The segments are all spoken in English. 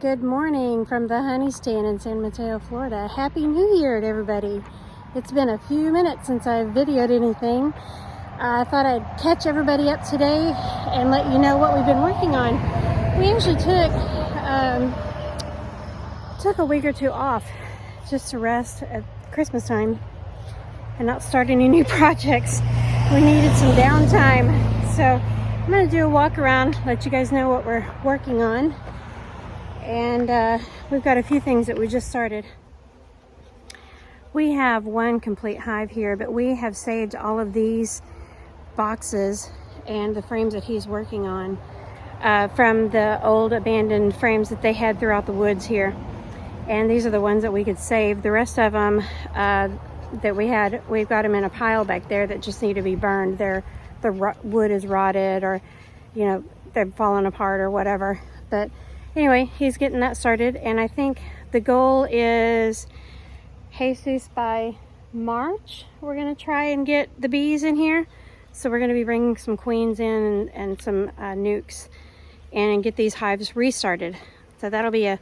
Good morning from the honey stand in San Mateo, Florida. Happy New Year to everybody. It's been a few minutes since I've videoed anything. I thought I'd catch everybody up today and let you know what we've been working on. We actually took a week or two off just to rest at Christmas time and not start any new projects. We needed some downtime. So I'm going to do a walk around, let you guys know what we're working on. And we've got a few things that we just started. We have one complete hive here, but we have saved all of these boxes and the frames that he's working on from the old abandoned frames that they had throughout the woods here. And these are the ones that we could save. The rest of them that we've got them in a pile back there that just need to be burned. The wood is rotted, or they've fallen apart or whatever. But anyway, he's getting that started, and I think the goal is Jesus by March. We're going to try and get the bees in here. So we're going to be bringing some queens in and some nukes and get these hives restarted. So that'll be a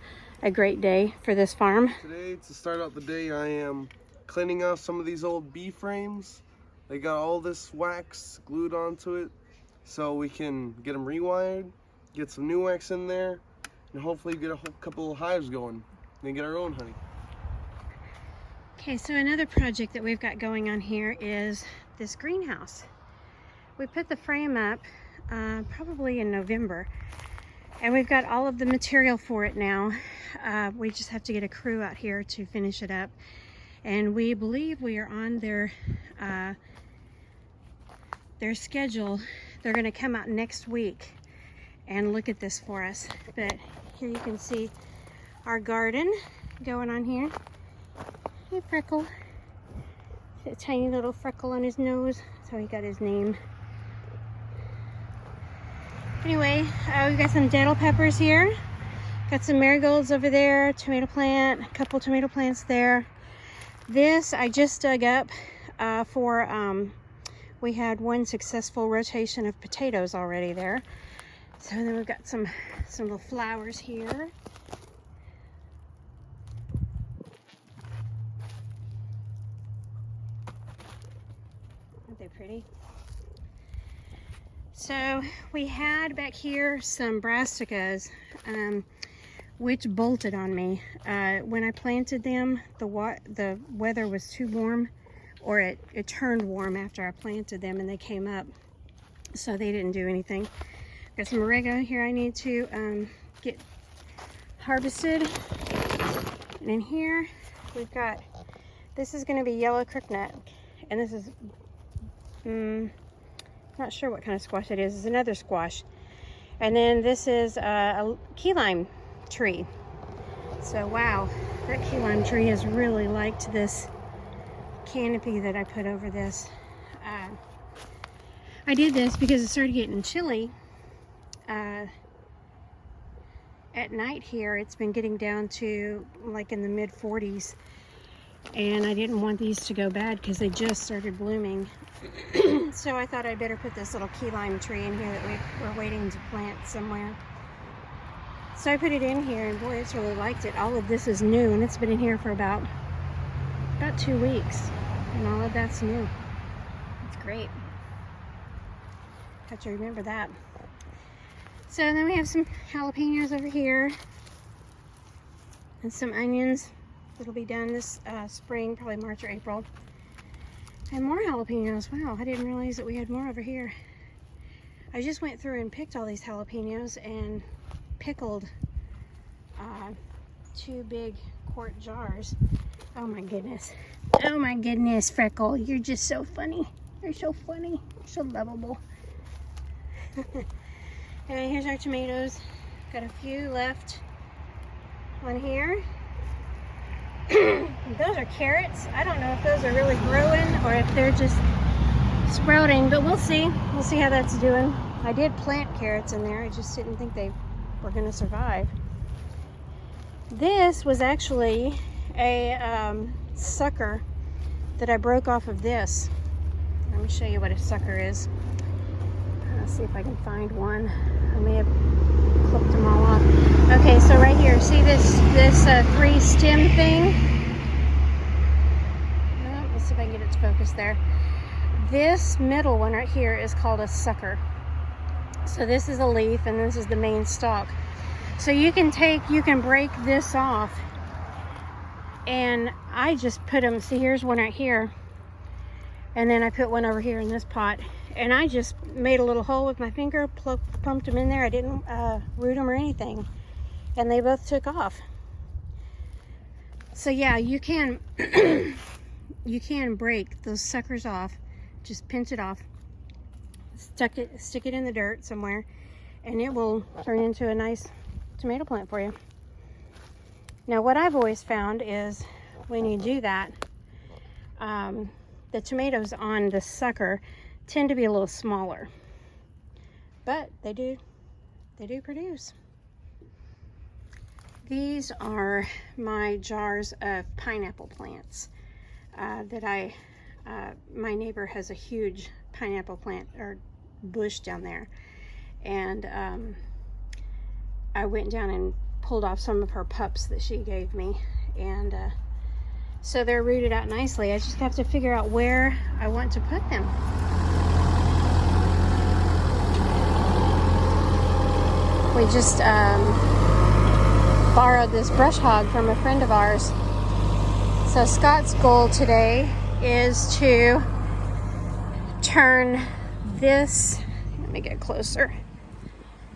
great day for this farm. Today, to start out the day, I am cleaning off some of these old bee frames. They got all this wax glued onto it, so we can get them rewired, get some new wax in there, and hopefully get a whole couple of hives going and get our own honey. Okay, so another project that we've got going on here is this greenhouse. We put the frame up probably in November, and we've got all of the material for it now. We just have to get a crew out here to finish it up, and we believe we are on their schedule. They're going to come out next week and look at this for us. But here you can see our garden going on here. Hey, Freckle. A tiny little freckle on his nose. That's how he got his name. Anyway, we've got some datil peppers here. Got some marigolds over there, tomato plant, a couple tomato plants there. This I just dug up we had one successful rotation of potatoes already there. So then we've got some little flowers here. Aren't they pretty? So we had back here some brassicas, which bolted on me. When I planted them, the weather was too warm, or it turned warm after I planted them and they came up. So they didn't do anything. Got some oregano here I need to get harvested. And in here we've got, this is going to be yellow crooknut, and this is not sure what kind of squash it is. It's another squash. And then this is a key lime tree. So wow, that key lime tree has really liked this canopy that I put over this. I did this because it started getting chilly at night here. It's been getting down to like in the mid 40s, and I didn't want these to go bad because they just started blooming. So I thought I'd better put this little key lime tree in here that we're waiting to plant somewhere. So I put it in here, and boy, it's really liked it. All of this is new, and it's been in here for about 2 weeks, and all of that's new. It's great. Have to remember that. So then we have some jalapenos over here and some onions that'll be done this spring, probably March or April. And more jalapenos. Wow, I didn't realize that we had more over here. I just went through and picked all these jalapenos and pickled 2 big quart jars. Oh my goodness. Oh my goodness, Freckle. You're just so funny. You're so funny. You're so lovable. And here's our tomatoes. Got a few left on here. Those are carrots. I don't know if those are really growing or if they're just sprouting, but we'll see. We'll see how that's doing. I did plant carrots in there. I just didn't think they were going to survive. This was actually a sucker that I broke off of this. Let me show you what a sucker is. Let's see if I can find one. I may have clipped them all off. Okay, so right here, See this 3 stem thing? Let's see if I can get it to focus there. This middle one right here is called a sucker. So this is a leaf and this is the main stalk. So you can break this off, and I just put them, see here's one right here, and then I put one over here in this pot, and I just made a little hole with my finger, pumped them in there. I didn't root them or anything, and they both took off. So yeah, you can you can break those suckers off. Just pinch it off, stick it in the dirt somewhere, and it will turn into a nice tomato plant for you. Now what I've always found is when you do that, the tomatoes on the sucker tend to be a little smaller, but they do produce. These are my jars of pineapple plants that my neighbor has a huge pineapple plant or bush down there, and I went down and pulled off some of her pups that she gave me, and so they're rooted out nicely. I just have to figure out where I want to put them. We just borrowed this brush hog from a friend of ours. So Scott's goal today is to turn this, let me get closer,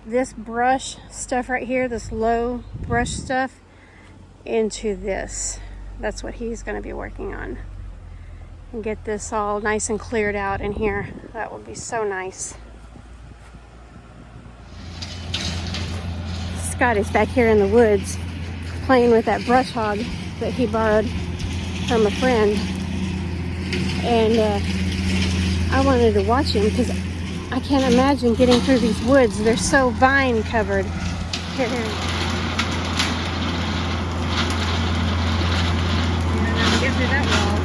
this brush stuff right here, this low brush stuff, into this. That's what he's going to be working on, and get this all nice and cleared out in here. That would be so nice. Scott is back here in the woods playing with that brush hog that he borrowed from a friend, and I wanted to watch him because I can't imagine getting through these woods. They're so vine covered. Here. Get through that wall.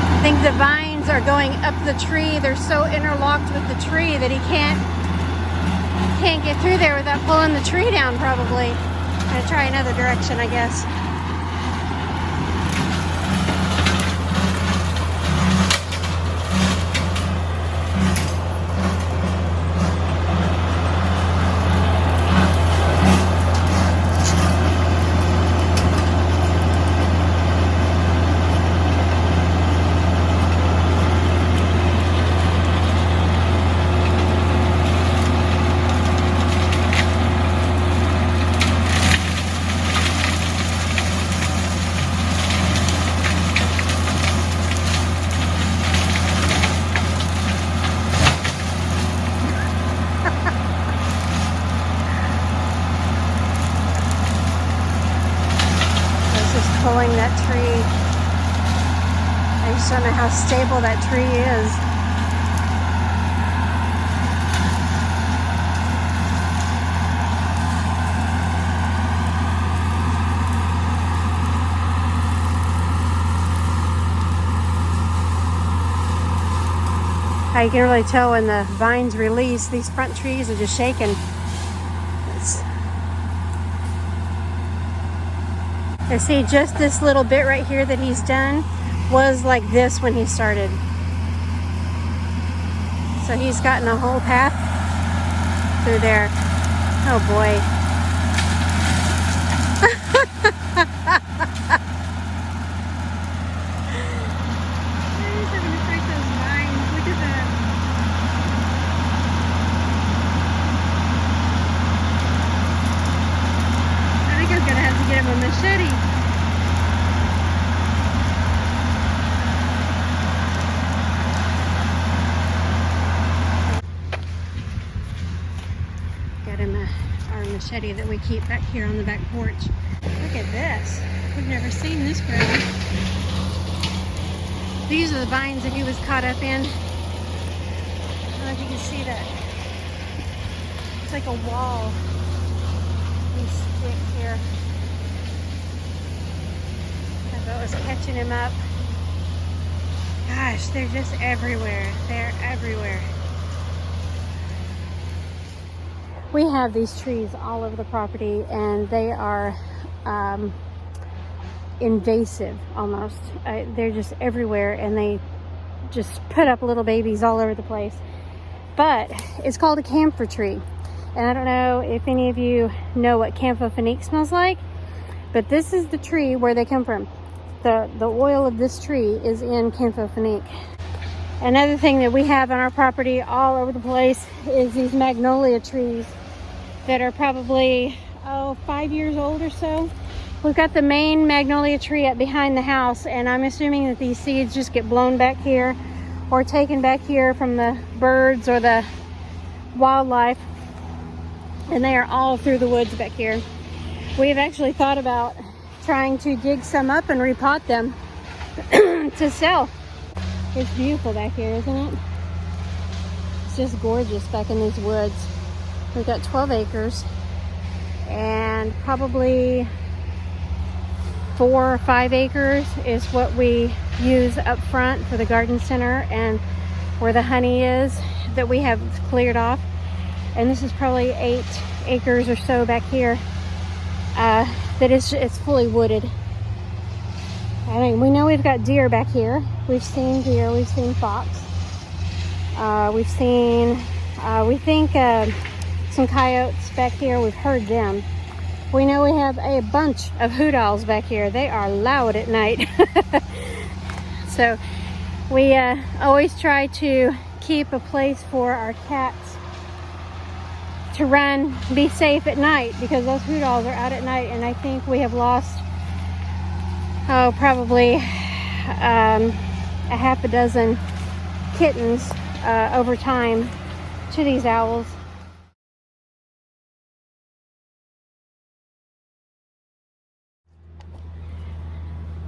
I think the vines are going up the tree. They're so interlocked with the tree that he can't get through there without pulling the tree down, probably. I'm gonna try another direction, I guess. Pulling that tree. I just don't know how stable that tree is. You can really tell when the vines release. These front trees are just shaking. And see, just this little bit right here that he's done was like this when he started. So he's gotten a whole path through there. Oh boy. He's having to fight those vines. Look at that. I think I'm gonna have to get him a machete. Our machete that we keep back here on the back porch. Look at this. We've never seen this grow. These are the vines that he was caught up in. I don't know if you can see that. It's like a wall. These stick here. That boat was catching him up. Gosh, they're just everywhere. They're everywhere. We have these trees all over the property, and they are invasive almost. They're just everywhere, and they just put up little babies all over the place. But it's called a camphor tree, and I don't know if any of you know what Camphor smells like, but this is the tree where they come from. The oil of this tree is in Camphor. Another thing that we have on our property all over the place is these Magnolia trees that are probably 5 years old or so. We've got the main Magnolia tree up behind the house, and I'm assuming that these seeds just get blown back here or taken back here from the birds or the wildlife, and they are all through the woods back here. We've actually thought about trying to dig some up and repot them to sell. It's beautiful back here, isn't it? It's just gorgeous back in these woods. We've got 12 acres, and probably 4 or 5 acres is what we use up front for the garden center and where the honey is that we have cleared off. And this is probably 8 acres or so back here that it's fully wooded. I mean, we know we've got deer back here. We've seen deer, we've seen fox. We've seen, we think some coyotes back here. We've heard them. We know we have a bunch of hoot owls back here. They are loud at night. So we always try to keep a place for our cats to run, be safe at night, because those hoot owls are out at night, and I think we have lost probably a half a dozen kittens over time to these owls.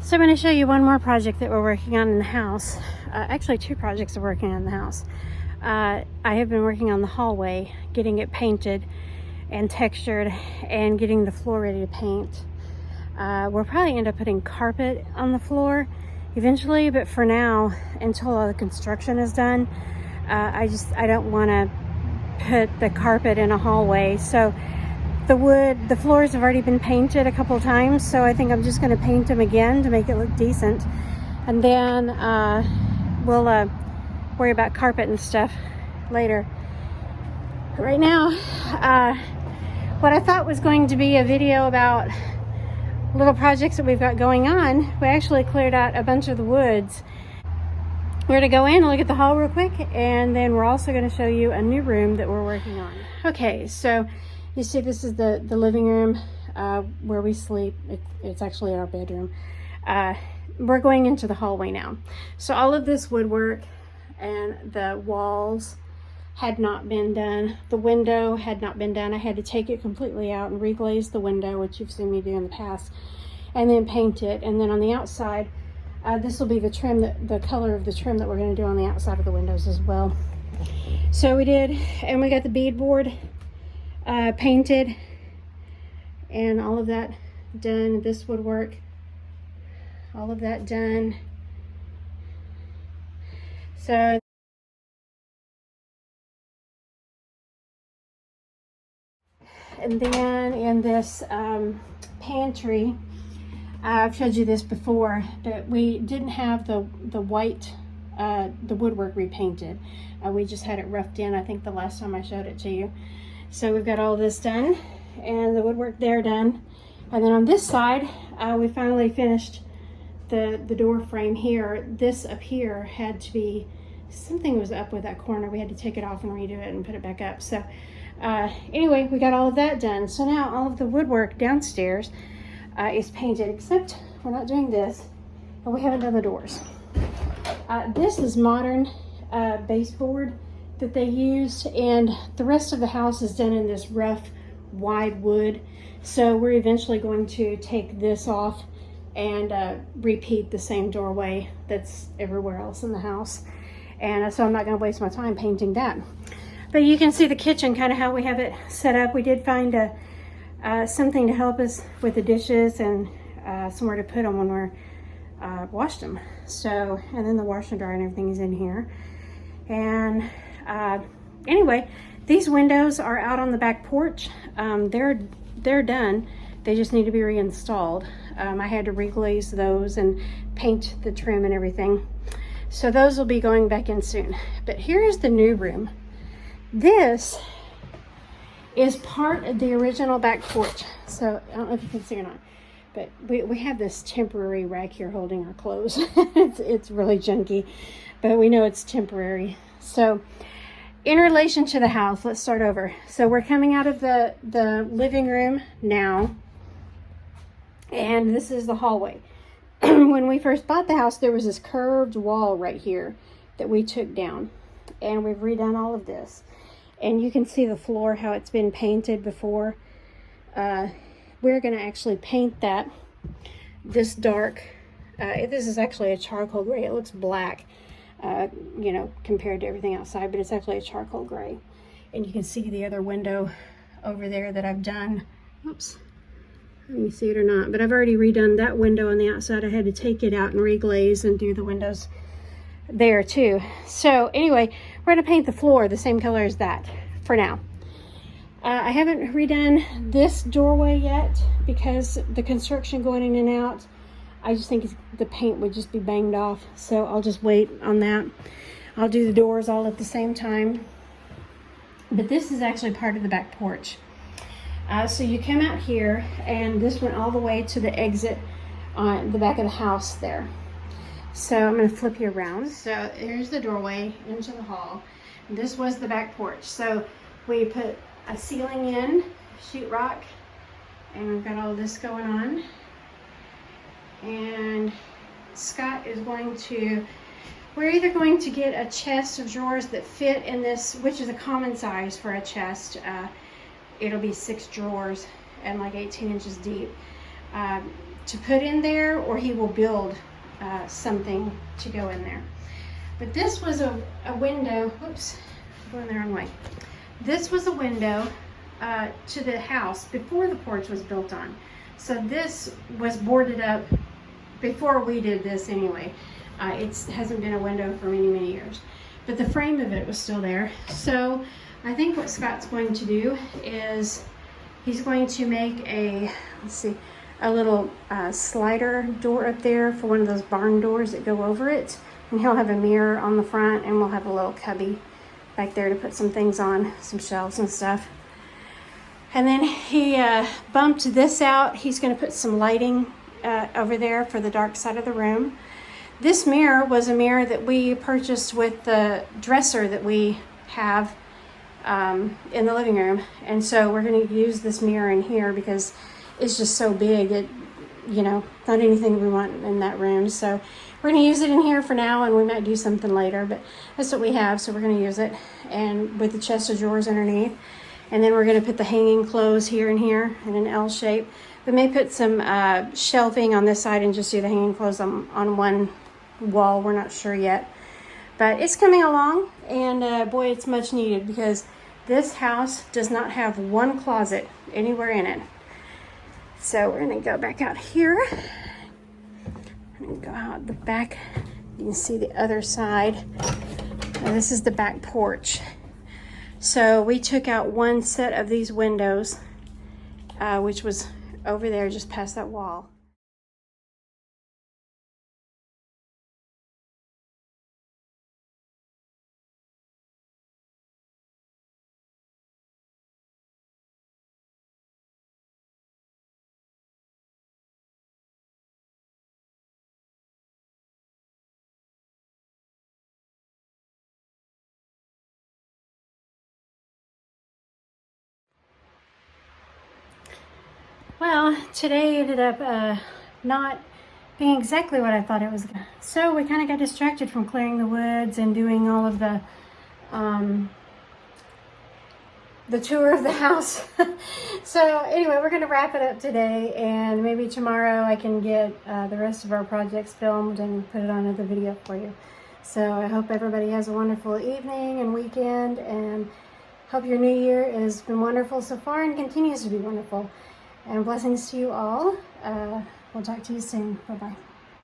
So I'm going to show you one more project that we're working on in the house. Actually, 2 projects we're working on in the house. I have been working on the hallway, getting it painted and textured and getting the floor ready to paint. We'll probably end up putting carpet on the floor eventually, but for now, until all the construction is done, I don't want to put the carpet in a hallway. So the floors have already been painted a couple times, so I think I'm just going to paint them again to make it look decent, and then we'll worry about carpet and stuff later. But right now, what I thought was going to be a video about little projects that we've got going on, we actually cleared out a bunch of the woods. We're going to go in and look at the hall real quick, and then we're also going to show you a new room that we're working on. Okay, so you see this is the living room where we sleep. It's actually our bedroom. We're going into the hallway now. So all of this woodwork and the walls had not been done. The window had not been done. I had to take it completely out and reglaze the window, which you've seen me do in the past, and then paint it. And then on the outside, this will be the trim, the color of the trim that we're going to do on the outside of the windows as well. So we did, and we got the beadboard painted and all of that done. This woodwork, all of that done. So and then in this pantry, I've showed you this before, but we didn't have the white, the woodwork repainted. We just had it roughed in, I think the last time I showed it to you. So we've got all this done and the woodwork there done. And then on this side, we finally finished the door frame here. This up here had to be, something was up with that corner. We had to take it off and redo it and put it back up. So anyway, we got all of that done. So now all of the woodwork downstairs is painted, except we're not doing this, and we haven't done the doors. This is modern baseboard that they used, and the rest of the house is done in this rough, wide wood. So we're eventually going to take this off and repeat the same doorway that's everywhere else in the house. And so I'm not going to waste my time painting that. But you can see the kitchen, kind of how we have it set up. We did find something to help us with the dishes and somewhere to put them when we're washed them. So, and then the washer and dryer and everything is in here. And anyway, these windows are out on the back porch. They're done. They just need to be reinstalled. I had to reglaze those and paint the trim and everything. So those will be going back in soon. But here's the new room. This is part of the original back porch. So I don't know if you can see or not, but we have this temporary rack here holding our clothes. it's really junky, but we know it's temporary. So in relation to the house, let's start over. So we're coming out of the living room now, and this is the hallway. When we first bought the house, there was this curved wall right here that we took down, and we've redone all of this. And you can see the floor, how it's been painted before. We're going to actually paint that this dark. This is actually a charcoal gray. It looks black, you know, compared to everything outside, but it's actually a charcoal gray. And you can see the other window over there that I've done. Oops. You can see it or not, but I've already redone that window on the outside. I had to take it out and reglaze and do the windows there too. So anyway, we're going to paint the floor the same color as that for now. I haven't redone this doorway yet because the construction going in and out, I just think the paint would just be banged off. So I'll just wait on that. I'll do the doors all at the same time. But this is actually part of the back porch. So you come out here, and this went all the way to the exit on the back of the house there. So I'm going to flip you around. So here's the doorway into the hall. This was the back porch. So we put a ceiling in, sheetrock, and we've got all this going on. And Scott is going to, we're either going to get a chest of drawers that fit in this, which is a common size for a chest. It'll be 6 drawers and like 18 inches deep to put in there, or he will build something to go in there. But this was a window, whoops, I'm going the wrong way. This was a window to the house before the porch was built on. So this was boarded up before we did this anyway. It hasn't been a window for many, many years. But the frame of it was still there. So I think what Scott's going to do is he's going to make a, let's see, a little slider door up there for one of those barn doors that go over it. And he'll have a mirror on the front, and we'll have a little cubby back there to put some things on, some shelves and stuff. And then he bumped this out. He's going to put some lighting over there for the dark side of the room. This mirror was a mirror that we purchased with the dresser that we have in the living room, and so we're going to use this mirror in here because it's just so big. It, you know, not anything we want in that room, so we're going to use it in here for now, and we might do something later, but that's what we have, so we're going to use it, and with the chest of drawers underneath. And then we're going to put the hanging clothes here and here in an L shape. We may put some shelving on this side and just do the hanging clothes on one wall. We're not sure yet, but it's coming along, and boy, it's much needed because this house does not have one closet anywhere in it. So we're going to go back out here. I'm going to go out the back. You can see the other side. Now, this is the back porch. So we took out one set of these windows, which was over there just past that wall. Well, today ended up not being exactly what I thought it was. So we kind of got distracted from clearing the woods and doing all of the tour of the house. So anyway, we're going to wrap it up today, and maybe tomorrow I can get the rest of our projects filmed and put it on another video for you. So I hope everybody has a wonderful evening and weekend, and hope your new year has been wonderful so far and continues to be wonderful. And blessings to you all. We'll talk to you soon. Bye-bye.